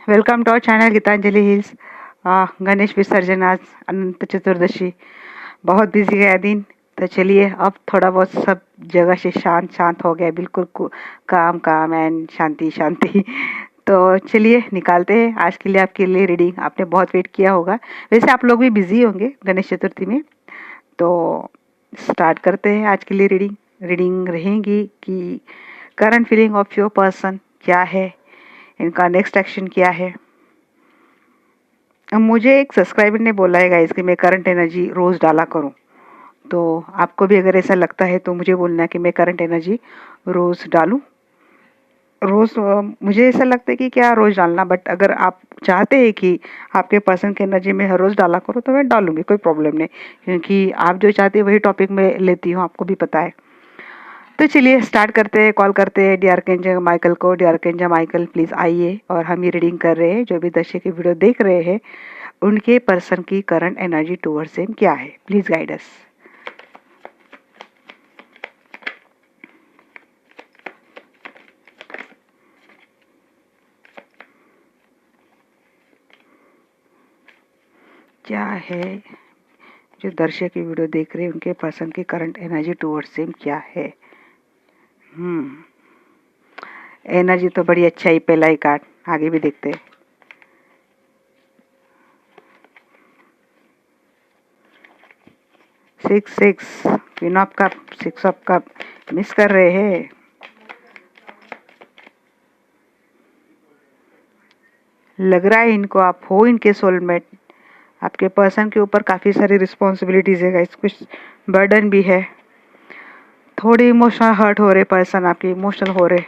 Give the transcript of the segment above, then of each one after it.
Welcome to our channel Geetanjali Hills. Ganesh Visarjan आज अनंत चतुर्दशी। बहुत busy गया दिन। तो चलिए अब थोड़ा बहुत सब जगह से शांत शांत हो गया, बिल्कुल काम काम एंड शांति शांति। तो चलिए निकालते हैं आज के लिए आपके लिए रीडिंग। आपने बहुत वेट किया होगा, वैसे आप लोग भी बिजी होंगे गणेश चतुर्थी में। तो स्टार्ट करते हैं आज के लिए रीडिंग। रीडिंग रहेगी कि current feeling of your person क्या है, इनका नेक्स्ट एक्शन क्या है। अब मुझे एक सब्सक्राइबर ने बोला है गाइस कि मैं करंट एनर्जी रोज़ डाला करूं। तो आपको भी अगर ऐसा लगता है तो मुझे बोलना है कि मैं करंट एनर्जी रोज़ डालूं। रोज़ मुझे ऐसा लगता है कि क्या रोज़ डालना, बट अगर आप चाहते हैं कि आपके पर्सन की एनर्जी में हर रोज़ डाला करो तो मैं डालूंगी, कोई प्रॉब्लम नहीं। क्योंकि आप जो चाहते हैं वही टॉपिक में लेती हूँ, आपको भी पता है। तो चलिए स्टार्ट करते हैं। कॉल करते हैं डी आर्कएंजल माइकल को। डी आर्कएंजल माइकल प्लीज़ आइए। और हम ये रीडिंग कर रहे हैं, जो भी दर्शक की वीडियो देख रहे हैं उनके पर्सन की करंट एनर्जी टुवर्ड्स हिम क्या है। Please guide us. क्या है जो दर्शक की वीडियो देख रहे हैं उनके पर्सन की करंट एनर्जी टुवर्ड्स हिम क्या है। एनर्जी तो बड़ी अच्छा ही, पहला ही कार्ड। आगे भी देखते हैं। 6 queen of cup, 6 of cup miss कर रहे हैं। लग रहा है इनको आप हो इनके सोलमेट। आपके पर्सन के ऊपर काफ़ी सारी रिस्पॉन्सिबिलिटीज़ है गाइस, कुछ बर्डन भी है। थोड़ी इमोशनल हर्ट हो रहे पर्सन, आपके इमोशनल हो रहे।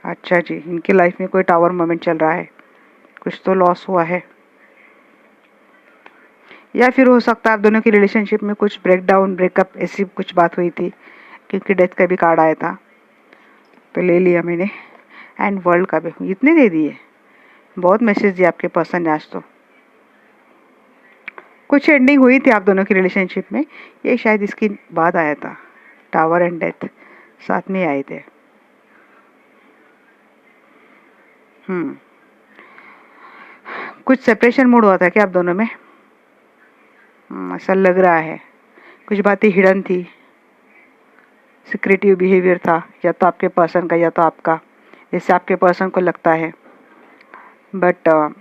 अच्छा जी, इनकी लाइफ में कोई टावर मोमेंट चल रहा है, कुछ तो लॉस हुआ है। या फिर हो सकता है आप दोनों की रिलेशनशिप में कुछ ब्रेकडाउन, ब्रेकअप ऐसी कुछ बात हुई थी, क्योंकि डेथ का भी कार्ड आया था तो ले लिया मैंने। एंड वर्ल्ड का भी इतने दे दिए। बहुत मैसेज दिया आपके पर्सन ने आज। तो कुछ एंडिंग हुई थी आप दोनों की रिलेशनशिप में, ये शायद इसकी बाद आया था। टावर एंड डेथ साथ में आए थे। कुछ सेपरेशन मूड हुआ था क्या आप दोनों में? ऐसा लग रहा है। कुछ बातें हिडन थी, सिक्रेटिव बिहेवियर था, या तो आपके पर्सन का या तो आपका, जैसे आपके पर्सन को लगता है। बट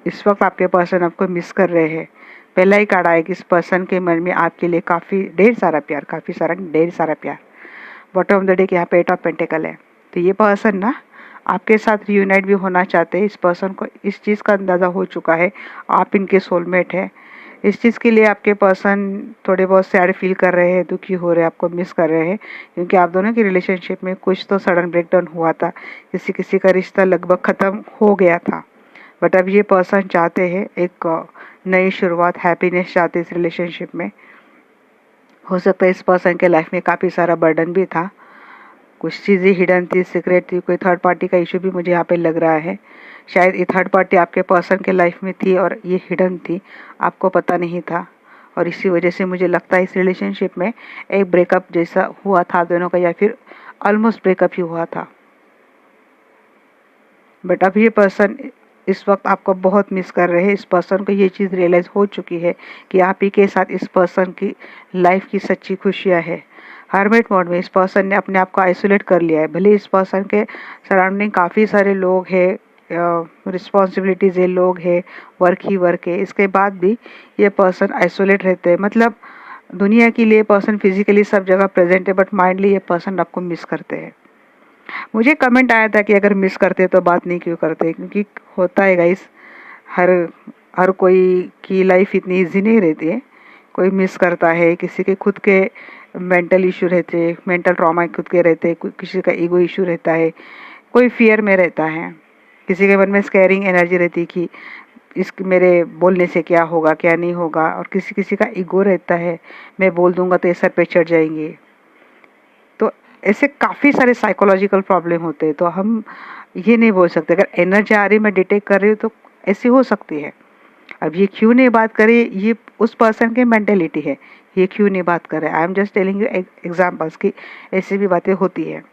इस वक्त आपके पर्सन आपको मिस कर रहे हैं। पहला ही कार्ड आया कि इस पर्सन के मन में आपके लिए काफ़ी ढेर सारा प्यार, ढेर सारा प्यार। बॉटम ऑफ द डे के यहाँ पे 8 ऑफ पेंटिकल है। तो ये पर्सन ना आपके साथ रियूनाइट भी होना चाहते हैं। इस पर्सन को इस चीज़ का अंदाज़ा हो चुका है आप इनके सोलमेट है। इस चीज़ के लिए आपके पर्सन थोड़े बहुत सैड फील कर रहे हैं, दुखी हो रहे हैं, आपको मिस कर रहे हैं। क्योंकि आप दोनों की रिलेशनशिप में कुछ तो सडन ब्रेकडाउन हुआ था, किसी किसी का रिश्ता लगभग ख़त्म हो गया था। बट अब ये पर्सन चाहते हैं एक नई शुरुआत, हैप्पीनेस चाहते इस रिलेशनशिप में। हो सकता है इस पर्सन के लाइफ में काफ़ी सारा बर्डन भी था, कुछ चीज़ें हिडन थी, सीक्रेट थी, कोई थर्ड पार्टी का इशू भी मुझे यहाँ पे लग रहा है। शायद ये थर्ड पार्टी आपके पर्सन के लाइफ में थी और ये हिडन थी, आपको पता नहीं था। और इसी वजह से मुझे लगता है इस रिलेशनशिप में एक ब्रेकअप जैसा हुआ था दोनों का, या फिर ऑलमोस्ट ब्रेकअप ही हुआ था। बट अब ये पर्सन इस वक्त आपको बहुत मिस कर रहे हैं। इस पर्सन को ये चीज़ रियलाइज़ हो चुकी है कि आप ही के साथ इस पर्सन की लाइफ की सच्ची खुशियाँ है। हर्मिट मोड में इस पर्सन ने अपने आप को आइसोलेट कर लिया है। भले इस पर्सन के सराउंडिंग काफ़ी सारे लोग हैं, रिस्पॉन्सिबिलिटीज़ है, लोग हैं, वर्क ही वर्क है, इसके बाद भी ये पर्सन आइसोलेट रहते हैं। मतलब दुनिया के लिए पर्सन फिजिकली सब जगह प्रेजेंट है, बट माइंडली ये पर्सन आपको मिस करते हैं। मुझे कमेंट आया था कि अगर मिस करते तो बात नहीं क्यों करते, क्योंकि होता है गाइस, हर हर कोई की लाइफ इतनी इजी नहीं रहती है। कोई मिस करता है, किसी के खुद के मेंटल इशू रहते हैं, मेंटल ट्रॉमा खुद के रहते हैं, किसी का ईगो इशू रहता है, कोई फियर में रहता है, किसी के मन में स्कैरिंग एनर्जी रहती है कि इस मेरे बोलने से क्या होगा क्या नहीं होगा, और किसी किसी का ईगो रहता है मैं बोल दूंगा तो ये सर पे चढ़ जाएंगे। तो ऐसे काफ़ी सारे साइकोलॉजिकल प्रॉब्लम होते हैं। तो हम ये नहीं बोल सकते अगर एनर्जी आ रही मैं डिटेक्ट कर रही हूँ तो ऐसी हो सकती है। अब ये क्यों नहीं बात करे, ये उस पर्सन की मेंटेलिटी है, ये क्यों नहीं बात करे। I am just telling you examples कि ऐसी भी बातें होती है।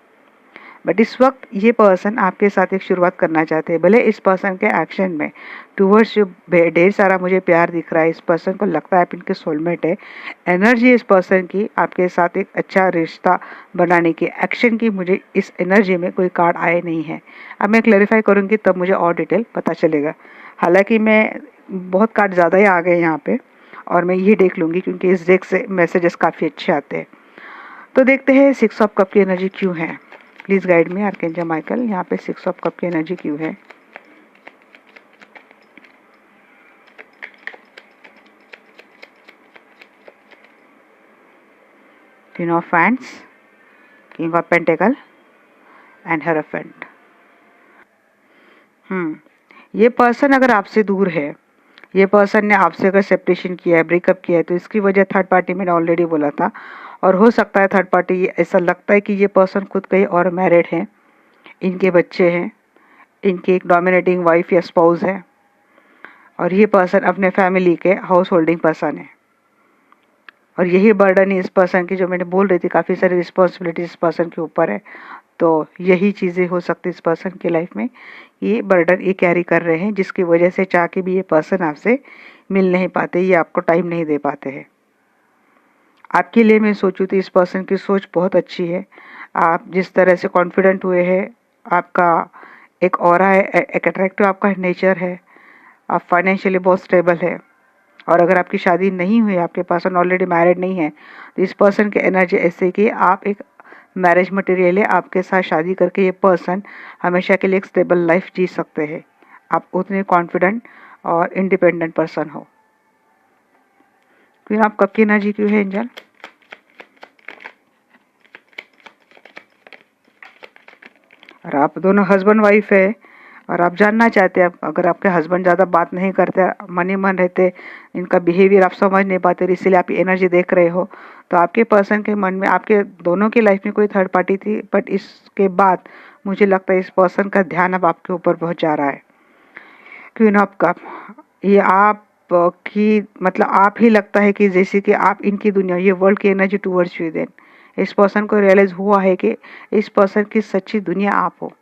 बट इस वक्त ये पर्सन आपके साथ एक शुरुआत करना चाहते हैं। भले इस पर्सन के एक्शन में टूवर्ड्स जो ढेर सारा मुझे प्यार दिख रहा है, इस पर्सन को लगता है आप इनके सोलमेट है, एनर्जी इस पर्सन की आपके साथ एक अच्छा रिश्ता बनाने की, एक्शन की, मुझे इस एनर्जी में कोई कार्ड आए नहीं है। अब मैं क्लैरिफाई करूँगी तब मुझे और डिटेल पता चलेगा। हालांकि मैं बहुत कार्ड ज़्यादा ही आ गए यहाँ पे, और मैं ये देख लूँगी क्योंकि इस डेक से मैसेजेस काफ़ी अच्छे आते हैं। तो देखते हैं 6 ऑफ कप की एनर्जी क्यों है। Please guide me archangel Michael, यहाँ पे 6 ऑफ कप की एनर्जी क्यों है। Queen of wands, king of pentacle and hierophant. ये पर्सन अगर आपसे दूर है, ये पर्सन ने आपसे अगर सेपरेशन किया है, ब्रेकअप किया है, तो इसकी वजह थर्ड पार्टी मैंने ऑलरेडी बोला था। और हो सकता है थर्ड पार्टी, ऐसा लगता है कि ये पर्सन खुद कहीं और मैरिड है, इनके बच्चे हैं, इनकी एक डोमिनेटिंग वाइफ या स्पाउस है, और ये पर्सन अपने फैमिली के हाउस होल्डिंग पर्सन है। और यही बर्डन है इस पर्सन की, जो मैंने बोल रही थी, काफ़ी सारी रिस्पॉन्सिबिलिटी इस पर्सन के ऊपर है। तो यही चीज़ें हो सकती है इस पर्सन की लाइफ में, ये बर्डन ये कैरी कर रहे हैं, जिसकी वजह से चाह के भी ये पर्सन आपसे मिल नहीं पाते, ये आपको टाइम नहीं दे पाते हैं। आपके लिए मैं सोचूँ तो इस पर्सन की सोच बहुत अच्छी है। आप जिस तरह से कॉन्फिडेंट हुए हैं, आपका एक ऑरा है, एक अट्रैक्टिव आपका नेचर है, आप फाइनेंशियली बहुत स्टेबल है। और अगर आपकी शादी नहीं हुई, आपके पर्सन ऑलरेडी मैरिड नहीं है, तो इस पर्सन की एनर्जी ऐसे कि आप एक मैरिज मटेरियल है, आपके साथ शादी करके ये पर्सन हमेशा के लिए एक स्टेबल लाइफ जी सकते हैं। आप उतने कॉन्फिडेंट और इंडिपेंडेंट पर्सन हो। क्वीन ऑफ कप की एनर्जी क्यों है एंजल। और आप दोनों हस्बैंड वाइफ है, और आप जानना चाहते हैं, अगर आपके हस्बैंड ज़्यादा बात नहीं करते, मन ही मन रहते, इनका बिहेवियर आप समझ नहीं पाते, इसीलिए आप एनर्जी देख रहे हो, तो आपके पर्सन के मन में, आपके दोनों की लाइफ में कोई थर्ड पार्टी थी, बट इसके बाद मुझे लगता है इस पर्सन का ध्यान अब आपके ऊपर बहुत जा रहा है। क्वीन ऑफ कप, ये आप की मतलब आप ही लगता है कि जैसे कि आप इनकी दुनिया, ये वर्ल्ड की एनर्जी टूवर्ड्स यू देन। इस पर्सन को रियलाइज हुआ है कि इस पर्सन की सच्ची दुनिया आप हो।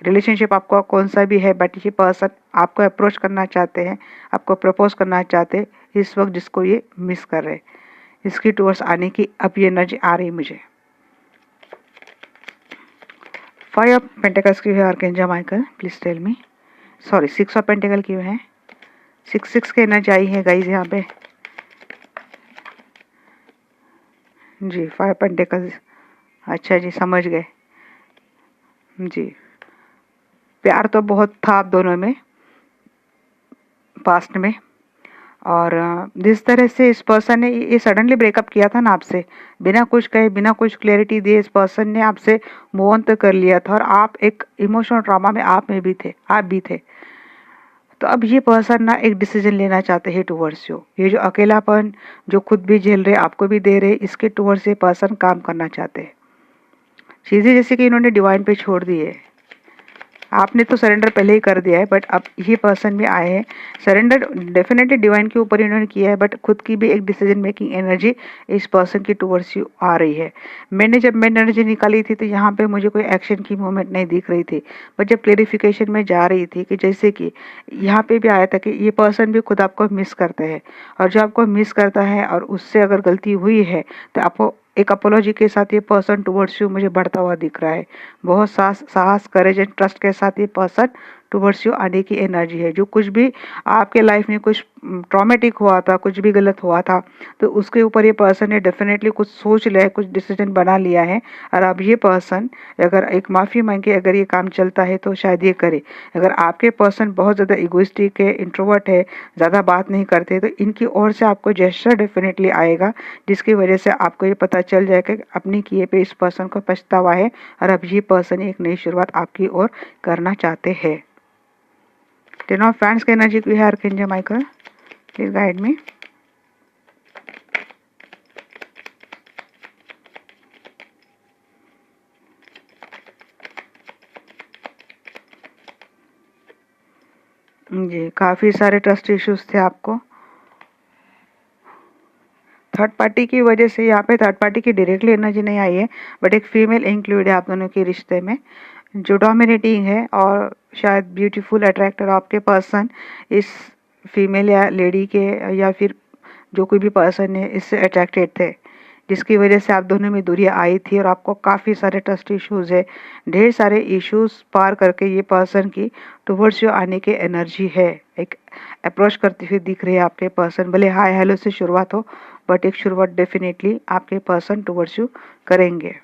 रिलेशनशिप आपका कौन सा भी है, बट ये पर्सन आपको अप्रोच करना चाहते हैं, आपको प्रपोज करना चाहते हैं इस वक्त, जिसको ये मिस कर रहे हैं। इसकी टूवर्ड्स आने की अब ये एनर्जी आ रही मुझे। 5 ऑफ पेंटिकल्स क्यों है archangel Michael, please tell me. Sorry, 6 of pentacle क्यों है। 6 की एनर्जी आई है गाइज यहाँ पे जी। 5 पेंटिकल्स, अच्छा जी, समझ गए जी। प्यार तो बहुत था आप दोनों में पास्ट में, और जिस तरह से इस पर्सन ने ये सडनली ब्रेकअप किया था ना आपसे, बिना कुछ कहे, बिना कुछ क्लैरिटी दिए, इस पर्सन ने आपसे मूव ऑन तो कर लिया था, और आप एक इमोशनल ड्रामा में आप में भी थे, आप भी थे। तो अब ये पर्सन ना एक डिसीजन लेना चाहते हैं टूवर्ड्स यू। ये जो अकेलापन जो खुद भी झेल रहे, आपको भी दे रहे, इसके टूवर्ड्स ये पर्सन काम करना चाहते हैं। चीज़ें जैसे कि इन्होंने डिवाइन पे छोड़ दी है, आपने तो सरेंडर पहले ही कर दिया है, बट अब ये पर्सन भी आए हैं। सरेंडर डेफिनेटली डिवाइन के ऊपर इन्होंने किया है, बट खुद की भी एक डिसीजन मेकिंग एनर्जी इस पर्सन की टूवर्ड्स यू आ रही है। जब मैं एनर्जी निकाली थी तो यहाँ पे मुझे कोई एक्शन की मूवमेंट नहीं दिख रही थी, बट जब क्लेरिफिकेशन में जा रही थी कि जैसे कि यहाँ पे भी आया था कि ये पर्सन भी खुद आपको मिस करते हैं, और जो आपको मिस करता है और उससे अगर गलती हुई है तो आपको एक अपोलॉजी के साथ ये पर्सन टुवर्ड्स यू मुझे बढ़ता हुआ दिख रहा है। बहुत साहस, करेज एंड ट्रस्ट के साथ ये पर्सन टुवर्ड्स यू आने की एनर्जी है। जो कुछ भी आपके लाइफ में कुछ ट्रॉमेटिक हुआ था, कुछ भी गलत हुआ था, तो उसके ऊपर ये पर्सन ने डेफिनेटली कुछ सोच लिया है, कुछ डिसीजन बना लिया है। और अब ये पर्सन अगर एक माफ़ी मांगे, अगर ये काम चलता है तो शायद ये करे। अगर आपके पर्सन बहुत ज़्यादा इगोइस्टिक है, इंट्रोवर्ट है, ज़्यादा बात नहीं करते, तो इनकी ओर से आपको जेस्चर डेफिनेटली आएगा, जिसकी वजह से आपको ये पता चल जाएगा कि अपने किए पे इस पर्सन को पछतावा है, और अब ये पर्सन एक नई शुरुआत आपकी ओर करना चाहते हैं। 10 ऑफ फैंस की एनर्जी की है archangel Michael, please guide me. जी, काफ़ी सारे ट्रस्ट इश्यूज थे आपको, थर्ड पार्टी की वजह से यहाँ पे थर्ड पार्टी की डायरेक्टली एनर्जी नहीं आई है, बट एक फीमेल इंक्लूड है आप दोनों के रिश्ते में जो डोमिनेटिंग है और शायद ब्यूटीफुल अट्रैक्टर आपके पर्सन इस फीमेल या लेडी के या फिर जो कोई भी पर्सन है इससे अट्रैक्टेड थे, जिसकी वजह से आप दोनों में दूरियां आई थी और आपको काफ़ी सारे ट्रस्ट इश्यूज है, ढेर सारे इश्यूज पार करके ये पर्सन की टुवर्ड्स जो आने की एनर्जी है, एक अप्रोच करती हुई दिख रही है आपके पर्सन। भले हाय हेलो से शुरुआत हो, बट एक शुरुआत डेफिनेटली आपके पर्सन टुवर्ड्स यू करेंगे।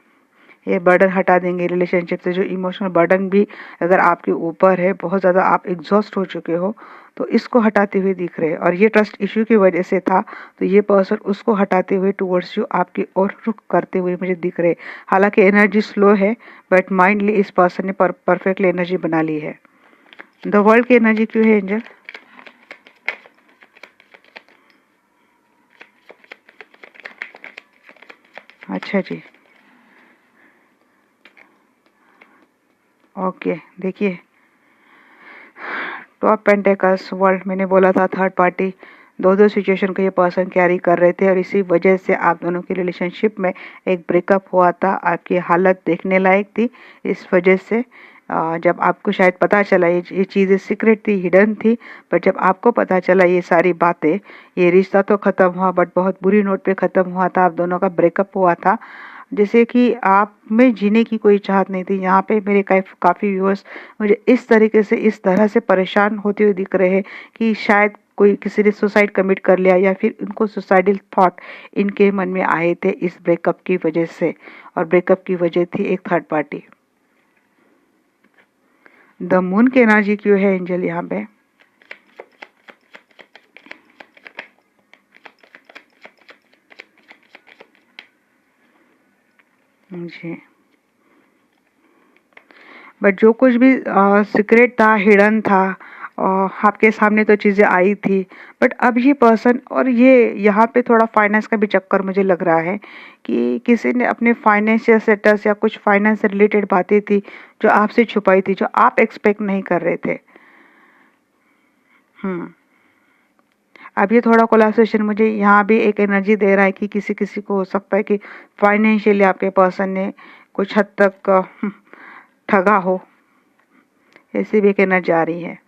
ये बर्डन हटा देंगे रिलेशनशिप से, जो इमोशनल बर्डन भी अगर आपके ऊपर है, बहुत ज़्यादा आप एग्जॉस्ट हो चुके हो, तो इसको हटाते हुए दिख रहे हैं। और ये ट्रस्ट इश्यू की वजह से था, तो ये पर्सन उसको हटाते हुए टुवर्ड्स यू आपकी ओर रुख करते हुए मुझे दिख रहे हैं। हालांकि एनर्जी स्लो है, बट माइंडली इस पर्सन ने परफेक्टली एनर्जी बना ली है। द वर्ल्ड की एनर्जी क्यों है एंजल? अच्छा जी, ओके। देखिए, टॉप पेंटेकल्स वर्ल्ड, मैंने बोला था थर्ड पार्टी दो दो सिचुएशन को ये पर्सन कैरी कर रहे थे और इसी वजह से आप दोनों की रिलेशनशिप में एक ब्रेकअप हुआ था। आपकी हालत देखने लायक थी इस वजह से। जब आपको शायद पता चला ये चीज़ें सीक्रेट थी, हिडन थी, पर जब आपको पता चला ये सारी बातें, ये रिश्ता तो ख़त्म हुआ बट बहुत बुरी नोट पे ख़त्म हुआ था। आप दोनों का ब्रेकअप हुआ था, जैसे कि आप में जीने की कोई चाहत नहीं थी। यहाँ पे मेरे काफ़ी व्यूअर्स मुझे इस तरीके से, इस तरह से परेशान होते हुए दिख रहे हैं कि शायद कोई किसी ने सुसाइड कमिट कर लिया या फिर उनको सुसाइडल थॉट इनके मन में आए थे इस ब्रेकअप की वजह से, और ब्रेकअप की वजह थी एक थर्ड पार्टी। द मून की एनर्जी क्यों है एंजल यहाँ पे? जी, बट जो कुछ भी सीक्रेट था, हिडन था, आपके सामने तो चीज़ें आई थी, बट अब ये पर्सन, और ये यहाँ पे थोड़ा फाइनेंस का भी चक्कर मुझे लग रहा है कि किसी ने अपने फाइनेंशियल स्टेटस या कुछ फाइनेंस से रिलेटेड बातें थी जो आपसे छुपाई थी, जो आप एक्सपेक्ट नहीं कर रहे थे। अब ये थोड़ा कोलाब्रेशन मुझे यहाँ भी एक एनर्जी दे रहा है कि किसी किसी को हो सकता है कि फाइनेंशियली आपके पर्सन ने कुछ हद तक ठगा हो, ऐसी भी एक एनर्जी आ रही है।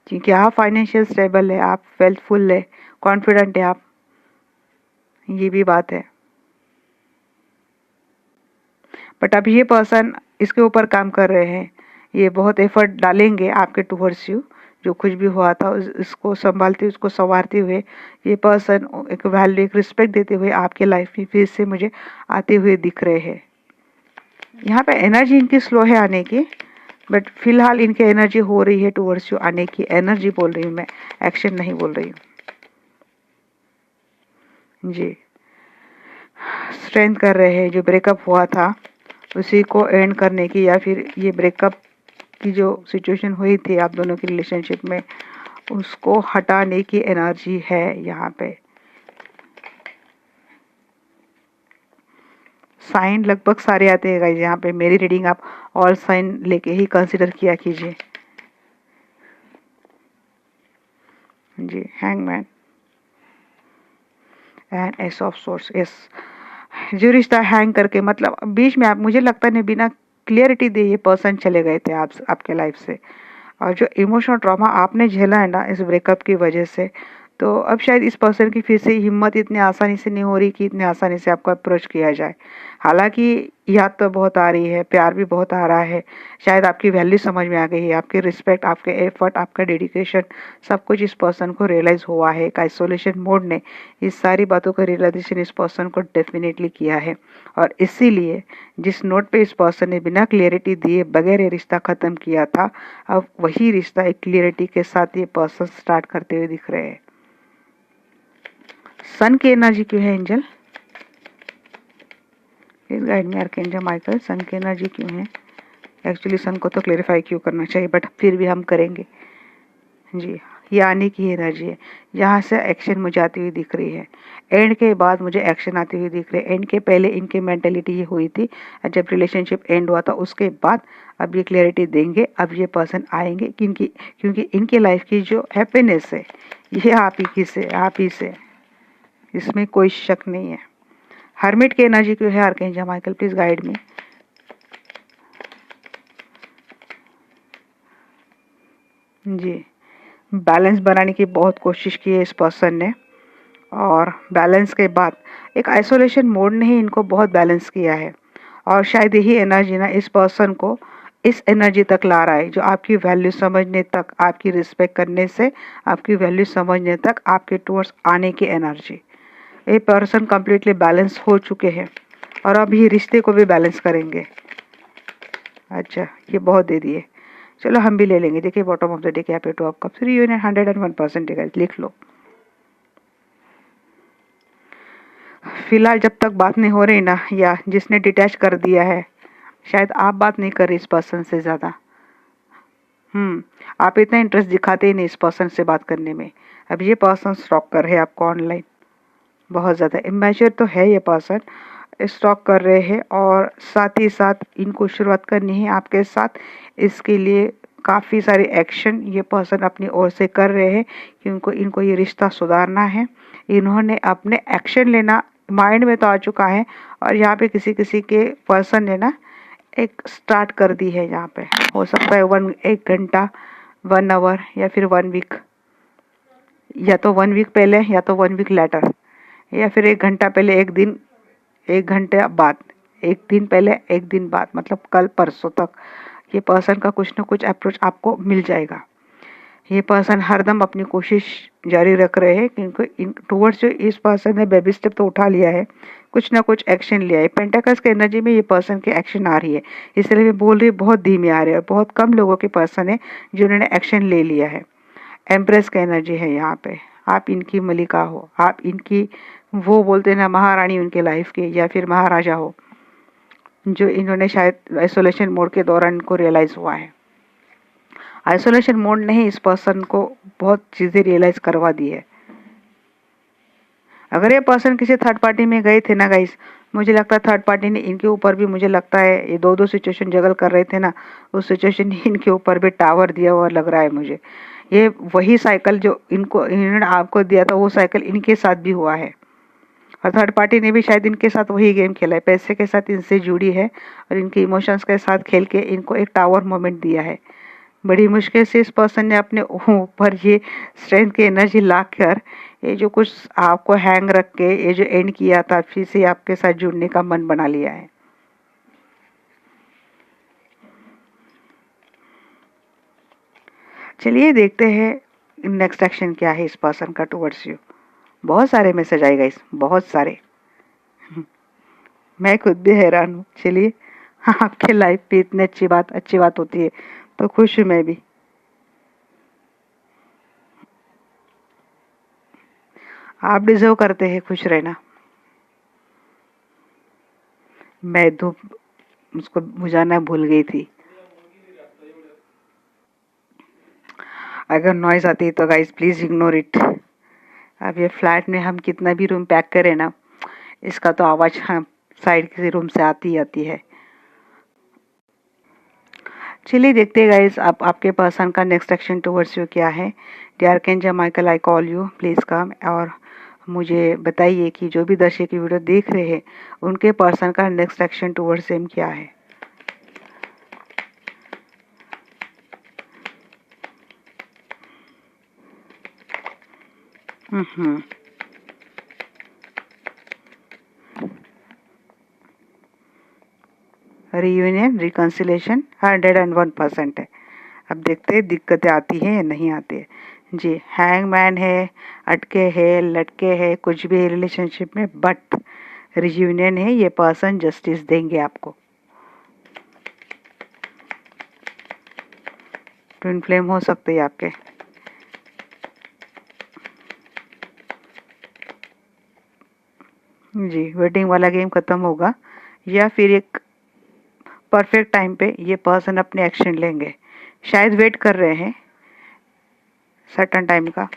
क्योंकि आप फाइनेंशियल स्टेबल है, आप वेल्थफुल है, कॉन्फिडेंट है आप, ये भी बात है। बट अब ये पर्सन इसके ऊपर काम कर रहे हैं, ये बहुत एफर्ट डालेंगे आपके टुवर्ड्स यू। जो कुछ भी हुआ था इसको संभालते, उसको संवारते हुए ये पर्सन एक वैल्यू, एक रिस्पेक्ट देते हुए आपके लाइफ में फिर से मुझे आते हुए दिख रहे हैं। यहाँ पे एनर्जी इनकी स्लो है आने की, बट फिलहाल इनकी एनर्जी हो रही है टुवर्ड्स यू आने की। एनर्जी बोल रही हूँ मैं, एक्शन नहीं बोल रही हूँ जी। स्ट्रेंथ कर रहे हैं, जो ब्रेकअप हुआ था उसी को एंड करने की, या फिर ये ब्रेकअप की जो सिचुएशन हुई थी आप दोनों की रिलेशनशिप में, उसको हटाने की एनर्जी है यहाँ पे। साइन लगभग सारे आते हैं गाइस यहाँ पे। मेरी रीडिंग आप ऑल साइन लेके ही कंसिडर किया कीजिए जी। Hangman and ace of source, yes. जो रिश्ता हैंग करके, मतलब बीच में आप, मुझे लगता है बिना क्लियरिटी दे ये पर्सन चले गए थे आपके लाइफ से। और जो इमोशनल ट्रॉमा आपने झेला है ना इस ब्रेकअप की वजह से, तो अब शायद इस पर्सन की फिर से हिम्मत इतनी आसानी से नहीं हो रही कि इतनी आसानी से आपको अप्रोच किया जाए। हालांकि याद तो बहुत आ रही है, प्यार भी बहुत आ रहा है, शायद आपकी वैल्यू समझ में आ गई है, आपकी रिस्पेक्ट, आपके एफर्ट, आपका डेडिकेशन, सब कुछ इस पर्सन को रियलाइज़ हुआ है। एक आइसोलेशन मोड ने इस सारी बातों का रियलाइजेशन इस पर्सन को डेफिनेटली किया है। और इसीलिए जिस नोट पे इस पर्सन ने बिना क्लियरिटी दिए बगैर ये रिश्ता ख़त्म किया था, अब वही रिश्ता एक क्लियरिटी के साथ ये पर्सन स्टार्ट करते हुए दिख रहे हैं। सन की एनर्जी क्यों है angel? Please guide me archangel Michael, sun की एनर्जी क्यों है? एक्चुअली सन को तो क्लेरिफाई क्यों करना चाहिए, बट फिर भी हम करेंगे जी। ये आने की एनर्जी है, यहाँ से एक्शन मुझे आती हुई दिख रही है। एंड के बाद मुझे एक्शन आती हुई दिख रही है। एंड के पहले इनकी मेंटेलिटी ये हुई थी, जब रिलेशनशिप एंड हुआ था उसके बाद अब ये क्लैरिटी देंगे। अब ये पर्सन आएंगे क्योंकि इनके लाइफ की जो हैप्पीनेस है ये आप ही की से, आप ही से। इसमें कोई शक नहीं है। हर्मिट की एनर्जी क्यों है archangel Michael, please guide me. जी, बैलेंस बनाने की बहुत कोशिश की है इस पर्सन ने, और बैलेंस के बाद एक आइसोलेशन मोड ने ही इनको बहुत बैलेंस किया है। और शायद यही एनर्जी ना इस पर्सन को इस एनर्जी तक ला रहा है, जो आपकी वैल्यू समझने तक, आपकी रिस्पेक्ट करने से आपकी वैल्यू समझने तक, आपके टूवर्ड्स आने की एनर्जी। ये पर्सन कम्प्लीटली बैलेंस हो चुके हैं और अब ये रिश्ते को भी बैलेंस करेंगे। अच्छा, ये बहुत दे दिए, चलो हम भी ले लेंगे। देखिए बॉटम ऑफ द डे क्या पे टू ऑफ कप्स, रियूनियन 101% है, लिख लो। फिलहाल जब तक बात नहीं हो रही ना, या जिसने डिटैच कर दिया है, शायद आप बात नहीं कर रही इस पर्सन से ज़्यादा। आप इतना इंटरेस्ट दिखाते ही नहीं इस पर्सन से बात करने में। अब ये पर्सन स्टॉक कर रहे हैं आपको ऑनलाइन, बहुत ज़्यादा इमेच्योर तो है ये पर्सन, स्टॉक कर रहे हैं और साथ ही साथ इनको शुरुआत करनी है आपके साथ। इसके लिए काफ़ी सारे एक्शन ये पर्सन अपनी ओर से कर रहे हैं कि इनको ये रिश्ता सुधारना है। इन्होंने अपने एक्शन लेना माइंड में तो आ चुका है, और यहाँ पे किसी किसी के पर्सन ने ना एक स्टार्ट कर दी है। यहाँ पे हो सकता है 1 घंटा, 1 आवर, या फिर 1 वीक, या तो 1 वीक पहले या तो 1 वीक लेटर, या फिर 1 घंटा पहले, 1 दिन, 1 घंटे बाद, 1 दिन पहले, 1 दिन बाद, मतलब कल परसों तक ये पर्सन का कुछ ना कुछ अप्रोच आपको मिल जाएगा। ये पर्सन हरदम अपनी कोशिश जारी रख रहे हैं, क्योंकि टूवर्ड्स जो इस पर्सन ने बेबी स्टेप तो उठा लिया है, कुछ ना कुछ एक्शन लिया है। पेंटाकल्स के एनर्जी में ये पर्सन की एक्शन आ रही है, इसलिए मैं बोल रही हूँ बहुत धीमे आ रही है, और बहुत कम लोगों के पर्सन है जिन्होंने एक्शन ले लिया है। एम्प्रेस का एनर्जी है यहाँ पे, आप इनकी मलिका हो, आप इनकी, वो बोलते ना महारानी उनके लाइफ के, या फिर महाराजा हो, जो इन्होंने शायद आइसोलेशन मोड के दौरान इनको रियलाइज हुआ है। आइसोलेशन मोड ने ही इस पर्सन को बहुत चीज़ें रियलाइज करवा दी है। अगर ये पर्सन किसी थर्ड पार्टी में गए थे ना गाइस, मुझे लगता है थर्ड पार्टी ने इनके ऊपर भी, मुझे लगता है ये दो सिचुएशन जगल कर रहे थे ना, उस सिचुएशन ने इनके ऊपर भी टावर दिया हुआ लग रहा है मुझे। ये वही साइकिल जो इन्होंने आपको दिया था, वो साइकिल इनके साथ भी हुआ है, और थर्ड पार्टी ने भी शायद इनके साथ वही गेम खेला है, पैसे के साथ इनसे जुड़ी है और इनके इमोशंस के साथ खेल के इनको एक टावर मोमेंट दिया है। बड़ी मुश्किल से इस पर्सन ने अपने ऊपर ये स्ट्रेंथ की एनर्जी लाकर, ये जो कुछ आपको हैंग रख के ये जो एंड किया था, फिर से आपके साथ जुड़ने का मन बना लिया है। चलिए देखते हैं नेक्स्ट एक्शन क्या है इस पर्सन का टुवर्ड्स यू। बहुत सारे मैसेज आएगा इस, बहुत सारे, मैं खुद भी हैरान हूँ। चलिए, आपके लाइफ पे इतनी अच्छी बात होती है तो खुश हूँ मैं भी। आप डिजर्व करते हैं खुश रहना। मैं धूप उसको बुझाना भूल गई थी। अगर नॉइज आती है तो गाइस प्लीज इग्नोर इट। अब ये फ्लैट में हम कितना भी रूम पैक करें ना, इसका तो आवाज़ हम साइड किसी रूम से आती है। चलिए देखते हैं गाइस आप आपके पर्सन का नेक्स्ट एक्शन टुवर्ड्स यू क्या है। Dear archangel Michael, I call you, please come, और मुझे बताइए कि जो भी दर्शक वीडियो देख रहे हैं उनके पर्सन का नेक्स्ट एक्शन टुवर्ड्स हिम क्या है। रियूनियन रिकन्सिलेशन 101% है। अब देखते हैं दिक्कतें आती हैं या नहीं आती है। जी, हैंगमैन है, अटके है, लटके है, कुछ भी रिलेशनशिप में, बट रियूनियन है, ये पर्सन जस्टिस देंगे आपको। ट्विन फ्लेम हो सकते हैं आपके। जी, वेटिंग वाला गेम खत्म होगा, या फिर एक परफेक्ट टाइम पे ये पर्सन अपने एक्शन लेंगे। शायद वेट कर रहे हैं सर्टन टाइम का,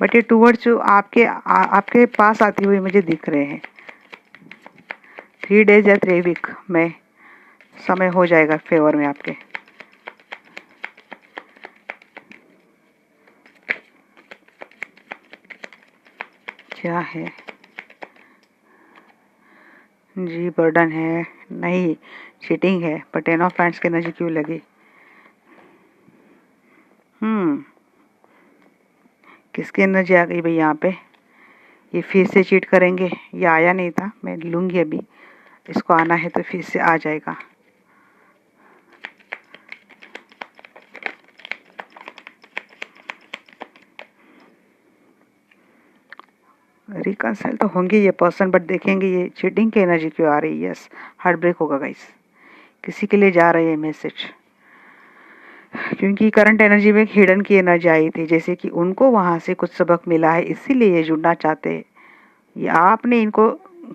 बट ये टूवर्ड्स जो आपके पास आती हुई मुझे दिख रहे हैं। 3 डेज या 3 वीक में समय हो जाएगा फेवर में आपके। क्या है जी? बर्डन है? नहीं, चीटिंग है। पर 10 ऑफ पैंट्स की एनर्जी क्यों लगी? किसकी एनर्जी आ गई भाई यहाँ पे? ये फिर से चीट करेंगे? ये आया नहीं था, मैं लूँगी अभी। इसको आना है तो फिर से आ जाएगा। रिकंसाइल तो होंगे ये पर्सन, बट देखेंगे ये चीटिंग की एनर्जी क्यों आ रही है। यस, हार्ट ब्रेक होगा गाइस। किसी के लिए जा रही है मैसेज, क्योंकि करंट एनर्जी में एक हिडन की एनर्जी आई थी, जैसे कि उनको वहाँ से कुछ सबक मिला है, इसीलिए ये जुड़ना चाहते हैं। ये आपने इनको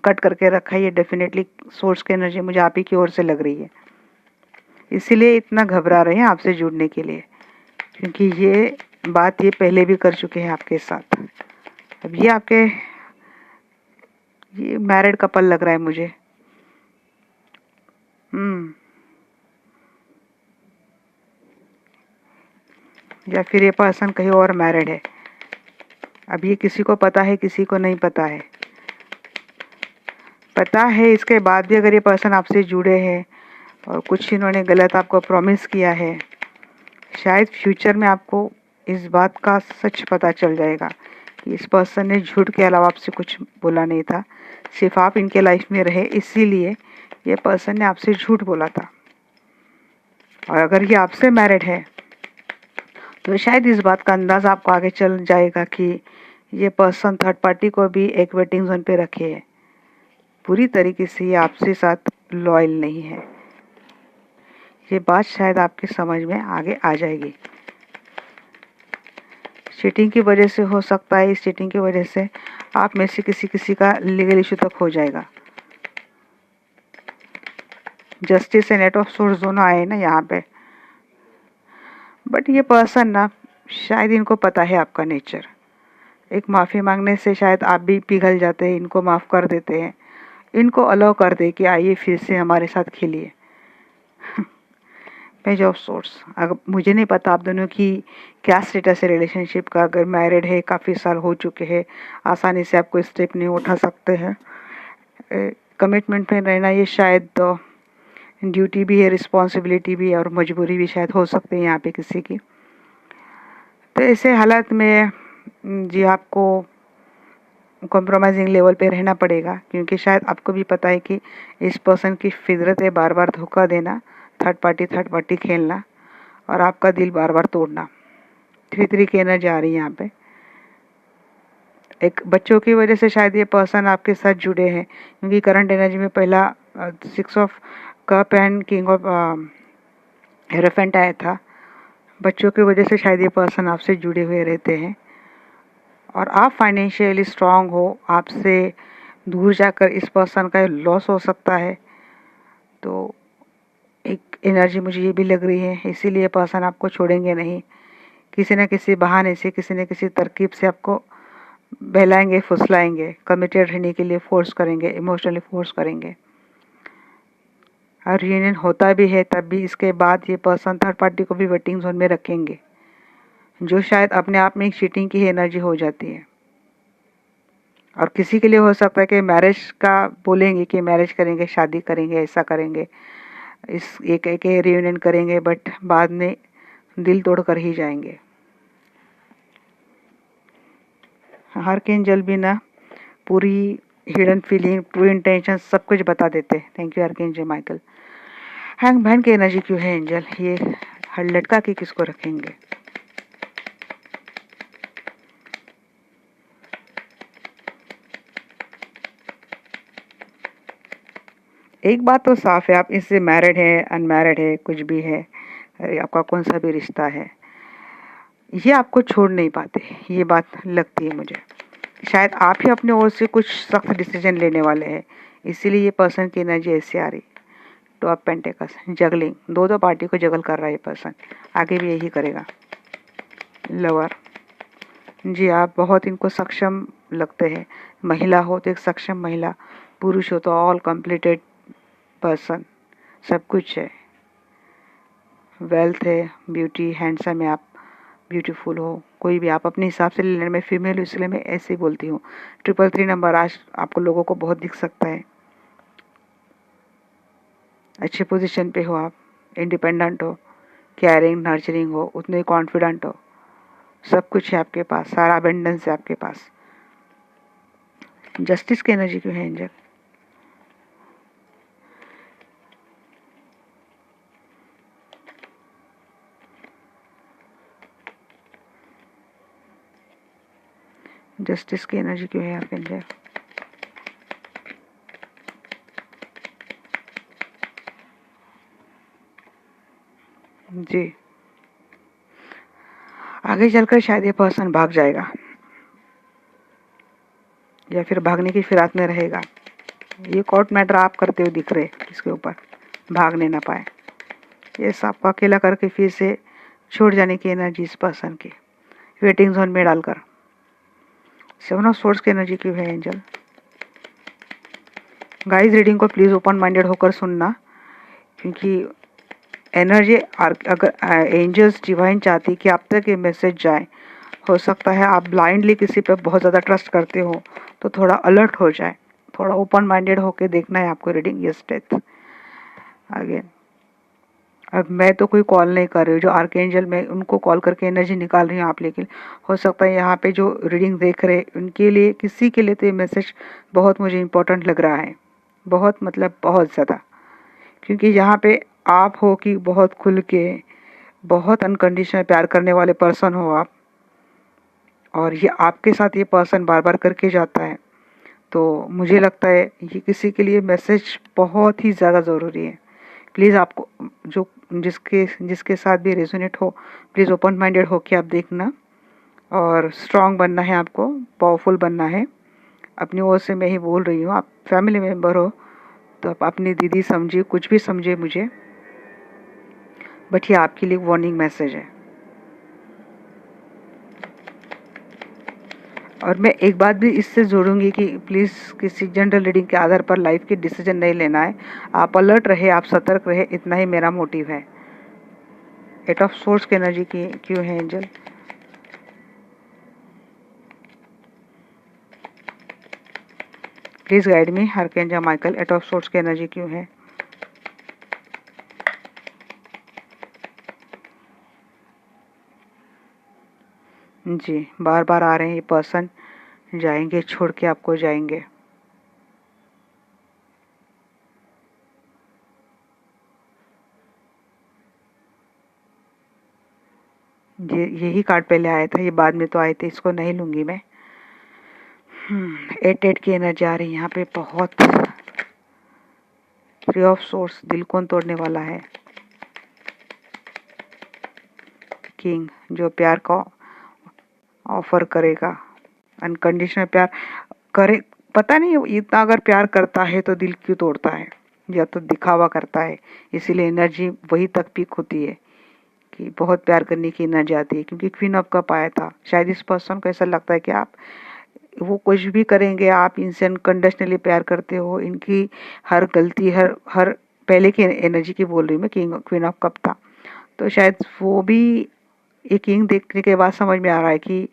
कट करके रखा है, ये डेफिनेटली सोर्स की एनर्जी मुझे आप ही की ओर से लग रही है, इसीलिए इतना घबरा रहे हैं आपसे जुड़ने के लिए, क्योंकि ये बात ये पहले भी कर चुके हैं आपके साथ। अब ये आपके ये मैरिड कपल लग रहा है मुझे। या फिर ये पर्सन कहीं और मैरिड है। अब ये किसी को पता है, किसी को नहीं पता है। पता है इसके बाद भी अगर ये पर्सन आपसे जुड़े हैं और कुछ इन्होंने गलत आपको प्रॉमिस किया है, शायद फ्यूचर में आपको इस बात का सच पता चल जाएगा कि इस पर्सन ने झूठ के अलावा आपसे कुछ बोला नहीं था, सिर्फ आप इनके लाइफ में रहे, इसीलिए ये पर्सन ने आपसे झूठ बोला था। और अगर ये आपसे मैरिड है तो शायद इस बात का अंदाज़ आपको आगे चल जाएगा कि ये पर्सन थर्ड पार्टी को भी एक वेटिंग जोन पे रखे है। पूरी तरीके से ये आपसे साथ लॉयल नहीं है। ये बात शायद आपकी समझ में आगे आ जाएगी। चीटिंग की वजह से हो सकता है, इस चीटिंग की वजह से आप में से किसी का लीगल इशू तक हो जाएगा। Justice and at of source दोनों आए ना यहाँ पे। बट ये पर्सन ना, शायद इनको पता है आपका नेचर। एक माफ़ी मांगने से शायद आप भी पिघल जाते हैं, इनको माफ़ कर देते हैं, इनको अलाउ कर दे कि आइए फिर से हमारे साथ खेलिए। Page of source. अगर मुझे नहीं पता आप दोनों की क्या स्टेटस है रिलेशनशिप का, अगर मैरिड है, काफ़ी साल हो चुके हैं, आसानी से आप कोई स्टेप नहीं उठा सकते हैं। कमिटमेंट में रहना ये शायद ड्यूटी भी है, रिस्पॉन्सिबिलिटी भी है और मजबूरी भी शायद हो सकती है यहाँ पे किसी की। तो ऐसे हालात में जी आपको कॉम्प्रोमाइजिंग लेवल पे रहना पड़ेगा, क्योंकि शायद आपको भी पता है कि इस पर्सन की फितरत है बार बार धोखा देना, थर्ड पार्टी खेलना और आपका दिल बार बार तोड़ना। 3-3 की एनर्जी आ रही है यहाँ पे। एक बच्चों की वजह से शायद ये पर्सन आपके साथ जुड़े हैं, क्योंकि करंट एनर्जी में पहला 6 of cup and king of hierophant आया था। बच्चों की वजह से शायद ये पर्सन आपसे जुड़े हुए रहते हैं और आप फाइनेंशियली स्ट्रांग हो, आपसे दूर जाकर इस पर्सन का लॉस हो सकता है। तो एक एनर्जी मुझे ये भी लग रही है, इसीलिए पर्सन आपको छोड़ेंगे नहीं। किसी न किसी बहाने से, किसी न किसी तरकीब से आपको बहलाएंगे, फुसलाएंगे, कमिटेड रहने के लिए फोर्स करेंगे, इमोशनली फोर्स करेंगे। और रियूनियन होता भी है तब भी इसके बाद ये पर्सन थर्ड पार्टी को भी वेटिंग जोन में रखेंगे, जो शायद अपने आप में एक चीटिंग की एनर्जी हो जाती है। और किसी के लिए हो सकता है कि मैरिज का बोलेंगे कि मैरिज करेंगे, शादी करेंगे, ऐसा करेंगे, इस एक रियूनियन करेंगे, बट बाद में दिल तोड़ कर ही जाएंगे। आर्कएंजल भी ना पूरी हिडन फीलिंग, ट्रू इंटेंशन सब कुछ बता देते हैं। Thank you archangel Michael. Hangman की एनर्जी क्यों है एंजल? ये हर लटका के किसको रखेंगे? एक बात तो साफ है, आप इससे मैरिड है, अनमैरिड है, कुछ भी है, आपका कौन सा भी रिश्ता है, ये आपको छोड़ नहीं पाते, ये बात लगती है मुझे। शायद आप ही अपने ओर से कुछ सख्त डिसीजन लेने वाले हैं, इसीलिए ये पर्सन की एनर्जी ऐसे आ रही। टू ऑफ पेंटिकल्स, जगलिंग, दो पार्टी को जगल कर रहा है ये पर्सन, आगे भी यही करेगा। लवर, जी आप बहुत इनको सक्षम लगते हैं। महिला हो तो एक सक्षम महिला, पुरुष हो तो ऑल कंप्लीटेड पर्सन, सब कुछ है, वेल्थ है, ब्यूटी, हैंडसम है आप, ब्यूटीफुल हो, कोई भी आप अपने हिसाब से ले लेना। मैं फीमेल हूँ इसलिए मैं ऐसे ही बोलती हूँ। 333 नंबर आज आपको लोगों को बहुत दिख सकता है। अच्छे पोजीशन पे हो आप, इंडिपेंडेंट हो, केयरिंग नर्चरिंग हो, उतने कॉन्फिडेंट हो, सब कुछ है आपके पास, सारा अबेंडेंस है आपके पास। जस्टिस की एनर्जी क्यों है एंजल? जस्टिस की एनर्जी क्यों है आपके एंजल? जी, आगे चलकर शायद ये पर्सन भाग जाएगा या फिर भागने की फिराक में रहेगा। ये कोर्ट मैटर आप करते हुए दिख रहे इसके ऊपर, भागने ना पाए। ये सब अकेला करके फिर से छोड़ जाने की एनर्जी इस पर्सन की, वेटिंग जोन में डालकर। 7 ऑफ सोर्स की एनर्जी क्यों है एंजल? गाइस रीडिंग को प्लीज़ ओपन माइंडेड होकर सुनना, क्योंकि एनर्जी अगर एंजल्स डिवाइन चाहती कि आप तक ये मैसेज जाए, हो सकता है आप ब्लाइंडली किसी पे बहुत ज़्यादा ट्रस्ट करते हो, तो थोड़ा अलर्ट हो जाए, थोड़ा ओपन माइंडेड होकर देखना है आपको रीडिंग। Yes death again. अब मैं तो कोई कॉल नहीं कर रही हूँ, जो आर्कएंजल मैं उनको कॉल करके एनर्जी निकाल रही हूँ आप, लेकिन हो सकता है यहाँ पे जो रीडिंग देख रहे उनके लिए, किसी के लिए तो ये मैसेज बहुत मुझे इम्पोर्टेंट लग रहा है, बहुत मतलब बहुत ज़्यादा। क्योंकि यहाँ पे आप हो कि बहुत खुल के, बहुत अनकंडीशनल प्यार करने वाले पर्सन हो आप, और ये आपके साथ ये पर्सन बार बार करके जाता है, तो मुझे लगता है ये किसी के लिए मैसेज बहुत ही ज़्यादा ज़रूरी है। प्लीज़ आपको जो जिसके जिसके साथ भी रेजोनेट हो, प्लीज़ ओपन माइंडेड हो के आप देखना, और स्ट्रांग बनना है आपको, पावरफुल बनना है। अपनी ओर से मैं ही बोल रही हूँ, आप फैमिली मेम्बर हो तो आप अपनी दीदी समझिए, कुछ भी समझिए मुझे, बट ये आपके लिए वार्निंग मैसेज है। और मैं एक बात भी इससे जोड़ूंगी कि प्लीज़ किसी जनरल रीडिंग के आधार पर लाइफ की डिसीजन नहीं लेना है। आप अलर्ट रहे, आप सतर्क रहे, इतना ही मेरा मोटिव है। 8 ऑफ सोर्स की एनर्जी की क्यों है angel? Please guide me archangel Michael, 8 of source की एनर्जी क्यों है? जी, बार बार आ रहे हैं ये पर्सन, जाएंगे, छोड़ के आपको जाएंगे। ये यही कार्ड पहले आया था, ये बाद में तो आए थे, इसको नहीं लूंगी मैं। 8 की एनर्जी आ रही है यहाँ पे, बहुत। 3 ऑफ सोर्स दिल को तोड़ने वाला है। किंग जो प्यार का ऑफर करेगा, अनकंडीशनल प्यार करे। पता नहीं इतना अगर प्यार करता है तो दिल क्यों तोड़ता है, या तो दिखावा करता है, इसीलिए एनर्जी वही तक पीक होती है कि बहुत प्यार करने की एनर्जी आती है। क्योंकि क्वीन ऑफ कप आया था, शायद इस पर्सन को ऐसा लगता है कि आप, वो कुछ भी करेंगे, आप इनसे अनकंडीशनली प्यार करते हो, इनकी हर गलती, हर हर पहले की एनर्जी की बोल रही हूँ मैं, किंग क्वीन ऑफ कप था, तो शायद वो भी ये किंग देखने के बाद समझ में आ रहा है कि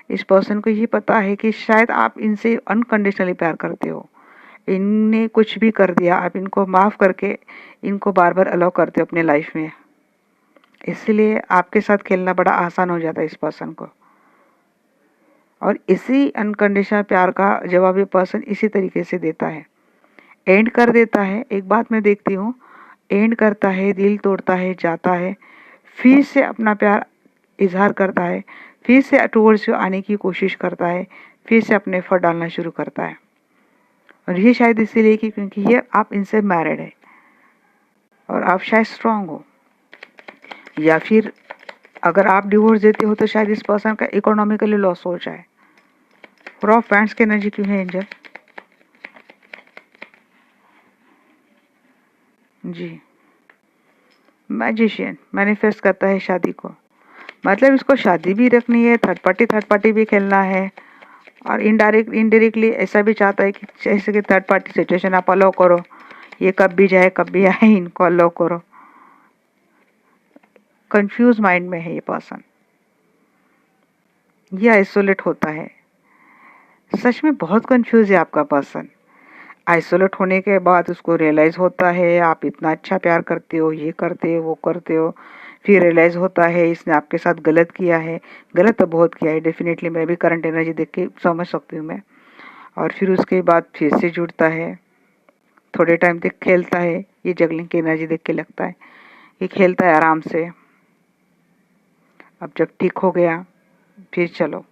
इस पर्सन को ये पता है कि शायद आप इनसे अनकंडीशनली प्यार करते हो, इनने कुछ भी कर दिया, आप इनको माफ़ करके इनको बार बार अलाउ करते हो अपने लाइफ में, इसलिए आपके साथ खेलना बड़ा आसान हो जाता है इस पर्सन को। और इसी अनकंडीशनल प्यार का जवाब ये पर्सन इसी तरीके से देता है, एंड कर देता है। एक बात मैं देखती हूँ, एंड करता है, दिल तोड़ता है, जाता है, फिर से अपना प्यार इजहार करता है, फिर से टूवर्ड्स यू आने की कोशिश करता है, फिर से अपने एफर्ट डालना शुरू करता है। और ये शायद इसीलिए कि क्योंकि ये आप इनसे मैरिड है और आप शायद स्ट्रांग हो, या फिर अगर आप डिवोर्स देते हो तो शायद इस पर्सन का इकोनॉमिकली लॉस हो जाए। फोर ऑफ पैंट्स की एनर्जी क्यों है एंजल? जी, मैजिशियन मैनिफेस्ट करता है शादी को, मतलब इसको शादी भी रखनी है, थर्ड पार्टी भी खेलना है, और इनडायरेक्टली ऐसा भी चाहता है कि जैसे कि थर्ड पार्टी सिचुएशन आप अलाउ करो, ये कब भी जाए कब भी आए, इनको अलाउ करो। कंफ्यूज माइंड में है ये पर्सन। ये आइसोलेट होता है। सच में बहुत कंफ्यूज है आपका पर्सन। आइसोलेट होने के बाद उसको रियलाइज़ होता है आप इतना अच्छा प्यार करते हो, ये करते हो, वो करते हो। फिर रियलाइज़ होता है इसने आपके साथ गलत किया है। गलत तो बहुत किया है डेफिनेटली, मैं भी करंट एनर्जी देख के समझ सकती हूँ मैं। और फिर उसके बाद फिर से जुड़ता है, थोड़े टाइम तक खेलता है। ये जगलिंग की एनर्जी देख के लगता है ये खेलता है आराम से। अब जब ठीक हो गया फिर चलो।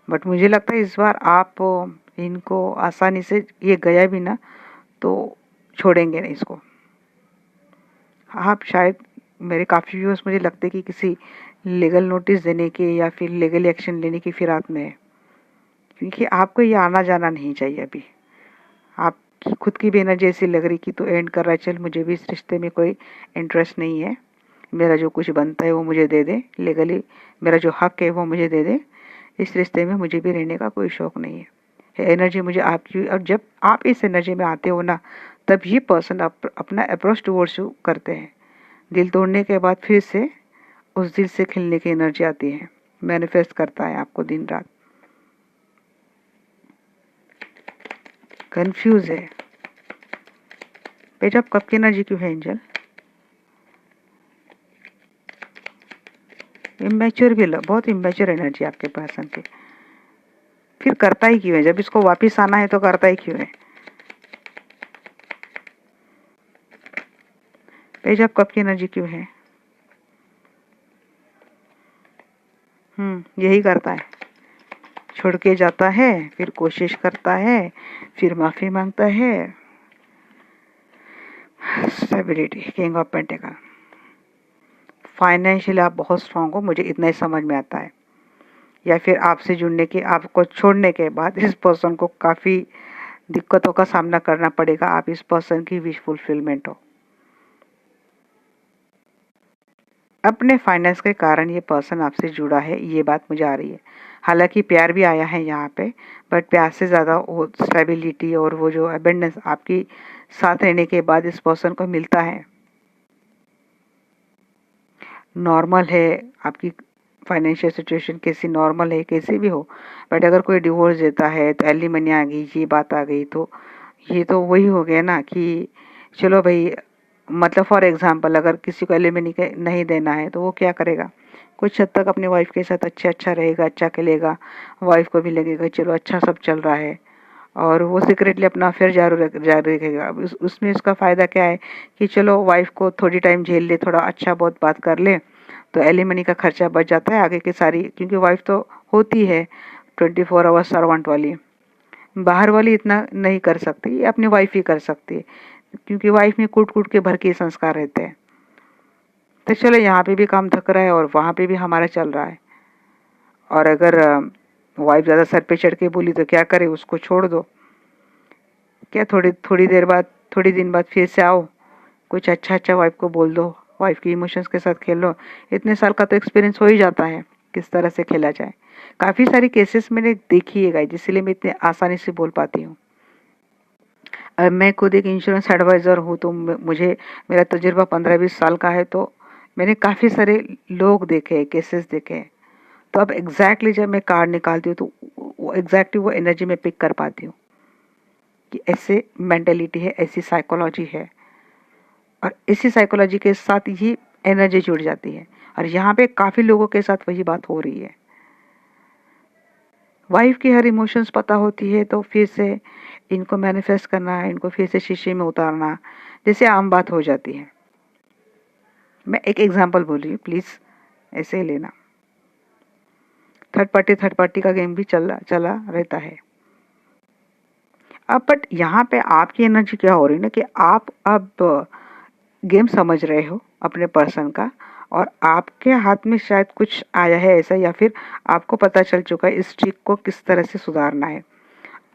बट मुझे लगता है इस बार आप इनको आसानी से, ये गया भी ना तो छोड़ेंगे नहीं इसको। आप शायद, मेरे काफ़ी व्यूअर्स मुझे लगता है कि किसी लीगल नोटिस देने के या फिर लीगल एक्शन लेने की फिराक में है, क्योंकि आपको ये आना जाना नहीं चाहिए अभी। आपकी खुद की भी एनर्जी ऐसी लग रही कि तो एंड कर रहा है, चल मुझे भी इस रिश्ते में कोई इंटरेस्ट नहीं है, मेरा जो कुछ बनता है वो मुझे दे दे, लीगली मेरा जो हक है वो मुझे दे दे, इस रिश्ते में मुझे भी रहने का कोई शौक नहीं है। एनर्जी मुझे आपकी, और जब आप इस एनर्जी में आते हो ना तब ये पर्सन अपना अप्रोच टुवर्ड्स यू करते हैं। दिल तोड़ने के बाद फिर से उस दिल से खिलने की एनर्जी आती है, मैनिफेस्ट करता है आपको दिन रात। कंफ्यूज है। पेज ऑफ कप की एनर्जी क्यों है एंजल? इमेच्योर भी बहुत इमेच्योर एनर्जी आपके पर्सन की। फिर करता ही क्यों है? जब इसको वापस आना है तो करता ही क्यों है? पेज ऑफ कप की एनर्जी क्यों है? यही करता है, छोड़ के जाता है, फिर कोशिश करता है, फिर माफी मांगता है। Stability, king of pentacle. Financially आप बहुत स्ट्रांग हो, मुझे इतना ही समझ में आता है। या फिर आपसे जुड़ने के, आपको छोड़ने के बाद इस पर्सन को काफ़ी दिक्कतों का सामना करना पड़ेगा। आप इस पर्सन की विश फुलफिलमेंट हो। अपने फाइनेंस के कारण ये पर्सन आपसे जुड़ा है, ये बात मुझे आ रही है। हालांकि प्यार भी आया है यहाँ पे, बट प्यार से ज़्यादा वो स्टेबिलिटी और वो जो अबेंडेंस आपकी साथ रहने के बाद इस पर्सन को मिलता है। नॉर्मल है आपकी फाइनेंशियल सिचुएशन, कैसी नॉर्मल है, कैसी भी हो, बट अगर कोई डिवोर्स देता है तो एलिमनी आ गई, ये बात आ गई, तो ये तो वही हो गया ना कि चलो भाई, मतलब फॉर एग्जांपल अगर किसी को एलिमनी के नहीं देना है तो वो क्या करेगा? कुछ हद तक अपनी वाइफ के साथ अच्छा रहेगा, अच्छा खेलेगा, वाइफ को भी लगेगा चलो अच्छा सब चल रहा है, और वो सीक्रेटली अपना अफेयर जारी रखेगा। अब उसमें इसका फ़ायदा क्या है कि चलो वाइफ को थोड़ी टाइम झेल ले, थोड़ा अच्छा बहुत बात कर ले, तो एलिमनी का खर्चा बच जाता है आगे की सारी, क्योंकि वाइफ तो होती है 24 आवर्स सर्वेंट वाली, बाहर वाली इतना नहीं कर सकती, ये अपनी वाइफ ही कर सकती है, क्योंकि वाइफ में कूट कूट के भर के संस्कार रहते हैं। तो चलो यहाँ पे भी काम थक रहा है और वहाँ पे भी हमारा चल रहा है। और अगर वाइफ ज़्यादा सर पे चढ़ के बोली तो क्या करे, उसको छोड़ दो। क्या थोड़ी थोड़ी देर बाद, थोड़ी दिन बाद फिर से आओ, कुछ अच्छा अच्छा वाइफ को बोल दो, वाइफ की इमोशंस के साथ खेल लो। इतने साल का तो एक्सपीरियंस हो ही जाता है किस तरह से खेला जाए। काफ़ी सारी केसेस मैंने देखी है गाइस, इसलिए मैं इतने आसानी से बोल पाती हूँ। मैं खुद एक इंश्योरेंस एडवाइज़र हूँ, तो मुझे, मेरा तजुर्बा 15-20 साल का है, तो मैंने काफ़ी सारे लोग देखे, केसेस देखे। तो अब एग्जैक्टली जब मैं कार्ड निकालती हूँ तो वो एग्जैक्टली वो एनर्जी में पिक कर पाती हूँ कि ऐसे मेंटेलिटी है, ऐसी साइकोलॉजी है, और इसी साइकोलॉजी के साथ ही एनर्जी जुड़ जाती है। और यहाँ पे काफ़ी लोगों के साथ वही बात हो रही है। वाइफ की हर इमोशंस पता होती है, तो फिर से इनको मैनिफेस्ट करना, इनको फिर से शीशे में उतारना जैसे आम बात हो जाती है। मैं एक एग्जांपल बोल रही हूँ, प्लीज़ ऐसे ही लेना। थर्ड पार्टी का गेम भी चला रहता है। अब बट यहाँ पे आपकी एनर्जी क्या हो रही है ना कि आप अब गेम समझ रहे हो अपने पर्सन का, और आपके हाथ में शायद कुछ आया है ऐसा, या फिर आपको पता चल चुका है इस ट्रिक को किस तरह से सुधारना है।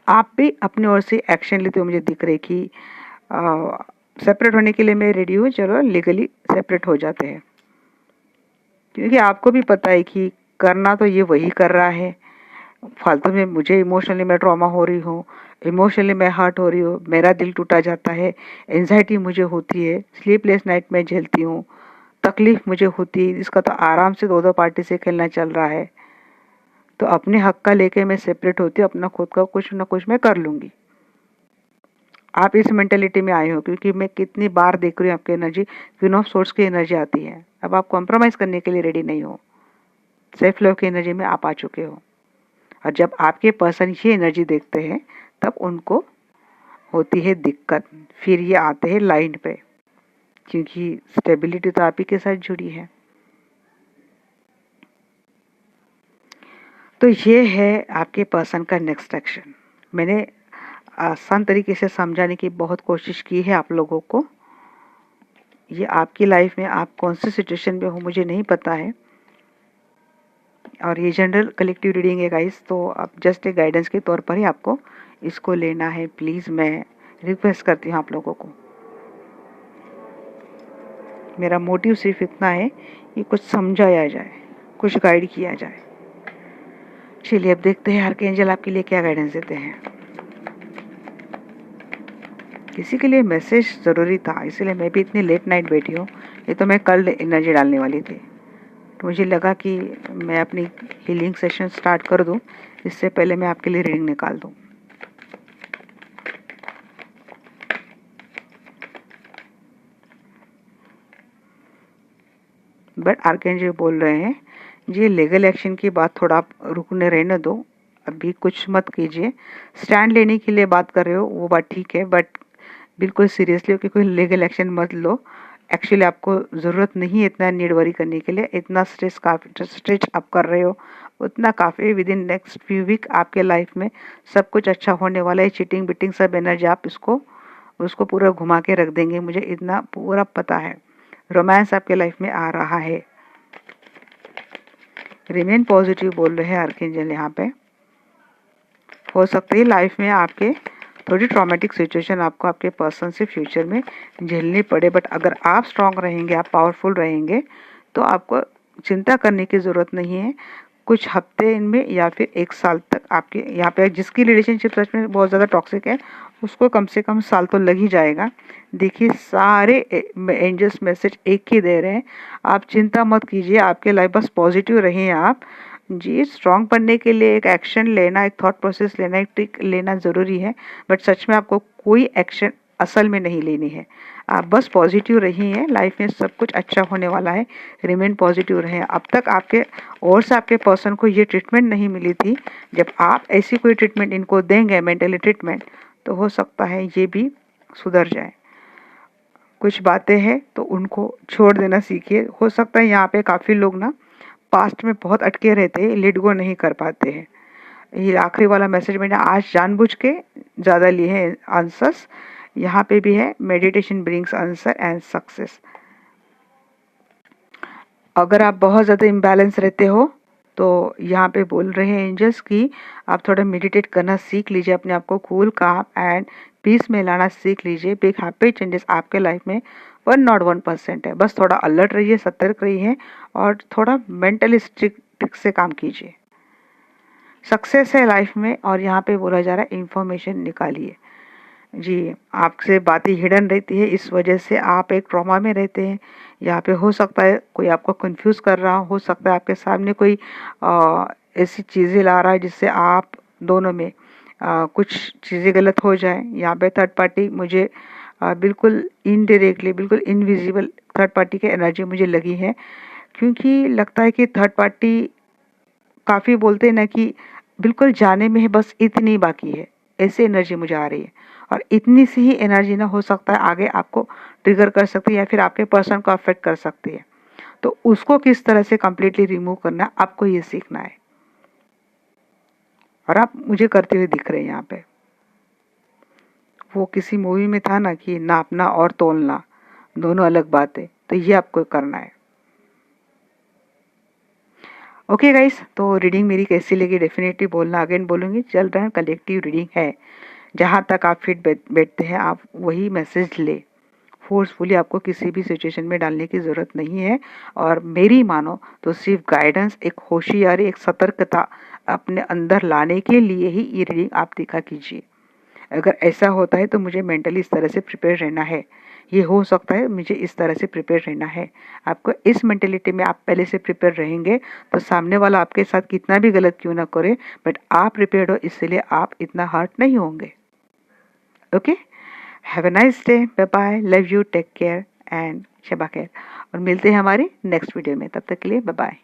आप भी अपनी ओर से एक्शन लेते हुए मुझे दिख रहे कि सेपरेट होने के लिए मैं रेडी हूँ, चलो लीगली सेपरेट हो जाते हैं, क्योंकि आपको भी पता है कि करना तो ये वही कर रहा है, फालतू में मुझे इमोशनली मैं ट्रॉमा हो रही हूँ, इमोशनली मैं हर्ट हो रही हूँ, मेरा दिल टूटा जाता है, एंजाइटी मुझे होती है, स्लीपलेस नाइट में झेलती हूँ, तकलीफ मुझे होती है, इसका तो आराम से दो दो पार्टी से खेलना चल रहा है। तो अपने हक का लेके मैं सेपरेट होती हूँ, अपना खुद का कुछ ना कुछ मैं कर लूँगी। आप इस मेंटेलिटी में आए हो, क्योंकि मैं कितनी बार देख रही हूँ आपकी एनर्जी, क्वीन ऑफ सोर्स की एनर्जी आती है। अब आप कॉम्प्रोमाइज़ करने के लिए रेडी नहीं हो, सेल्फ लव की एनर्जी में आप आ चुके हो। और जब आपके पर्सन ये एनर्जी देखते हैं तब उनको होती है दिक्कत, फिर ये आते हैं लाइन पे, क्योंकि स्टेबिलिटी तो आप ही के साथ जुड़ी है। तो ये है आपके पर्सन का नेक्स्ट एक्शन। मैंने आसान तरीके से समझाने की बहुत कोशिश की है आप लोगों को। ये आपकी लाइफ में आप कौन सी सिचुएशन में हो मुझे नहीं पता है, और ये जनरल कलेक्टिव रीडिंग है गाइस, तो आप जस्ट एक गाइडेंस के तौर पर ही आपको इसको लेना है। प्लीज़ मैं रिक्वेस्ट करती हूँ आप लोगों को, मेरा मोटिव सिर्फ इतना है कि कुछ समझाया जाए, कुछ गाइड किया जाए। चलिए अब देखते हैं आर्कएंजल आपके लिए क्या गाइडेंस देते हैं। किसी के लिए मैसेज ज़रूरी था, इसलिए मैं भी इतनी लेट नाइट बैठी हूँ। ये तो मैं कल एनर्जी डालने वाली थी, तो मुझे लगा कि मैं अपनी हीलिंग सेशन स्टार्ट कर दूँ, इससे पहले मैं आपके लिए रीडिंग निकाल दूँ। बट आर्कएंजल बोल रहे हैं जी लीगल एक्शन की बात थोड़ा आप रुकने रहने दो, अभी कुछ मत कीजिए। स्टैंड लेने के लिए बात कर रहे हो वो बात ठीक है, बट बिल्कुल सीरियसली हो कि कोई लीगल एक्शन मत लो। एक्चुअली आपको ज़रूरत नहीं है इतना नीड वरी करने के लिए, इतना स्ट्रेच आप कर रहे हो उतना काफ़ी। Within next few week आपके लाइफ में सब कुछ अच्छा होने वाला है। चीटिंग बिटिंग सब एनर्जी आप उसको पूरा घुमा के रख देंगे, मुझे इतना पूरा पता है। रोमांस आपके लाइफ में आ रहा है। रिमेन पॉजिटिव बोल रहे हैं आर्कएंजल यहाँ पे। हो सकती है लाइफ में आपके थोड़ी ट्रॉमेटिक सिचुएशन आपको आपके पर्सन से फ्यूचर में झेलनी पड़े, बट अगर आप स्ट्रांग रहेंगे, आप पावरफुल रहेंगे, तो आपको चिंता करने की ज़रूरत नहीं है। कुछ हफ्ते इनमें या फिर एक साल तक आपके यहाँ पे जिसकी रिलेशनशिप सच में बहुत ज़्यादा टॉक्सिक है उसको कम से कम साल तो लग ही जाएगा। देखिए सारे एंजल्स मैसेज एक ही दे रहे हैं, आप चिंता मत कीजिए, आपके लाइफ बस पॉजिटिव रहिए आप जी। स्ट्रांग बनने के लिए एक एक्शन लेना, एक थॉट प्रोसेस लेना, एक ट्रिक लेना ज़रूरी है, बट सच में आपको कोई एक्शन असल में नहीं लेनी है। आप बस पॉजिटिव रहिए, लाइफ में सब कुछ अच्छा होने वाला है। रिमेन पॉजिटिव रहें। अब तक आपके और से आपके पर्सन को ये ट्रीटमेंट नहीं मिली थी, जब आप ऐसी कोई ट्रीटमेंट इनको देंगे, मेंटली ट्रीटमेंट, तो हो सकता है ये भी सुधर जाए। कुछ बातें हैं तो उनको छोड़ देना सीखिए। हो सकता है यहाँ पे काफ़ी लोग ना पास्ट में बहुत अटके रहते हैं, लेट गो नहीं कर पाते हैं। ये आखिरी वाला मैसेज मैंने आज जानबूझ के ज़्यादा लिए हैं आंसर्स। यहाँ पे भी है meditation brings answer and success. अगर आप बहुत ज़्यादा इम्बैलेंस रहते हो तो यहाँ पे बोल रहे हैं एंजल्स कि आप थोड़ा मेडिटेट करना सीख लीजिए, अपने आप को कूल काम एंड पीस में लाना सीख लीजिए। बिग हैप्पी चेंजेस आपके लाइफ में 101% है। बस थोड़ा अलर्ट रहिए, सतर्क रहिए और थोड़ा मेंटली स्ट्रिक्ट से काम कीजिए। सक्सेस है लाइफ में, और यहाँ पे बोला जा रहा है इंफॉर्मेशन निकालिए जी। आपसे बातें हिडन रहती है, इस वजह से आप एक ट्रॉमा में रहते हैं। यहाँ पे हो सकता है कोई आपको कंफ्यूज कर रहा हो सकता है आपके सामने कोई ऐसी चीज़ें ला रहा है जिससे आप दोनों में कुछ चीज़ें गलत हो जाए। यहाँ पे थर्ड पार्टी मुझे बिल्कुल इनडायरेक्टली, बिल्कुल इनविजिबल थर्ड पार्टी की एनर्जी मुझे लगी है, क्योंकि लगता है कि थर्ड पार्टी काफ़ी बोलते हैं ना कि बिल्कुल जाने में है, बस इतनी बाकी है, ऐसी एनर्जी मुझे आ रही है। और इतनी सी ही एनर्जी ना हो सकता है आगे आपको ट्रिगर कर सकती है या फिर आपके पर्सन को अफेक्ट कर सकती है। तो उसको किस तरह से कंप्लीटली रिमूव करना है, आपको ये सीखना है। और आप मुझे करते हुए दिख रहे हैं यहाँ पे। वो किसी मूवी में था ना कि नापना और तोलना दोनों अलग बात है, तो ये आपको करना है। ओके गाइस, तो रीडिंग मेरी कैसी लगी डेफिनेटली बोलना, अगेन बोलूँगी। चल रहा है कलेक्टिव रीडिंग है, जहाँ तक आप फिट बैठते हैं आप वही मैसेज ले। फोर्सफुली आपको किसी भी सिचुएशन में डालने की ज़रूरत नहीं है। और मेरी मानो तो सिर्फ गाइडेंस, एक होशियारी, एक सतर्कता अपने अंदर लाने के लिए ही ये रीडिंग आप देखा कीजिए। अगर ऐसा होता है तो मुझे मेंटली इस तरह से प्रिपेयर रहना है, ये हो सकता है, मुझे इस तरह से प्रिपेयर रहना है। आपको इस मेंटेलिटी में आप पहले से प्रिपेयर रहेंगे तो सामने वाला आपके साथ कितना भी गलत क्यों ना करे, बट आप प्रिपेयर्ड हो, इसलिए आप इतना हर्ट नहीं होंगे। Okay, have a nice day, bye bye, love you, take care and शबा खैर। और मिलते हैं हमारी नेक्स्ट वीडियो में, तब तक के लिए बाय बाय।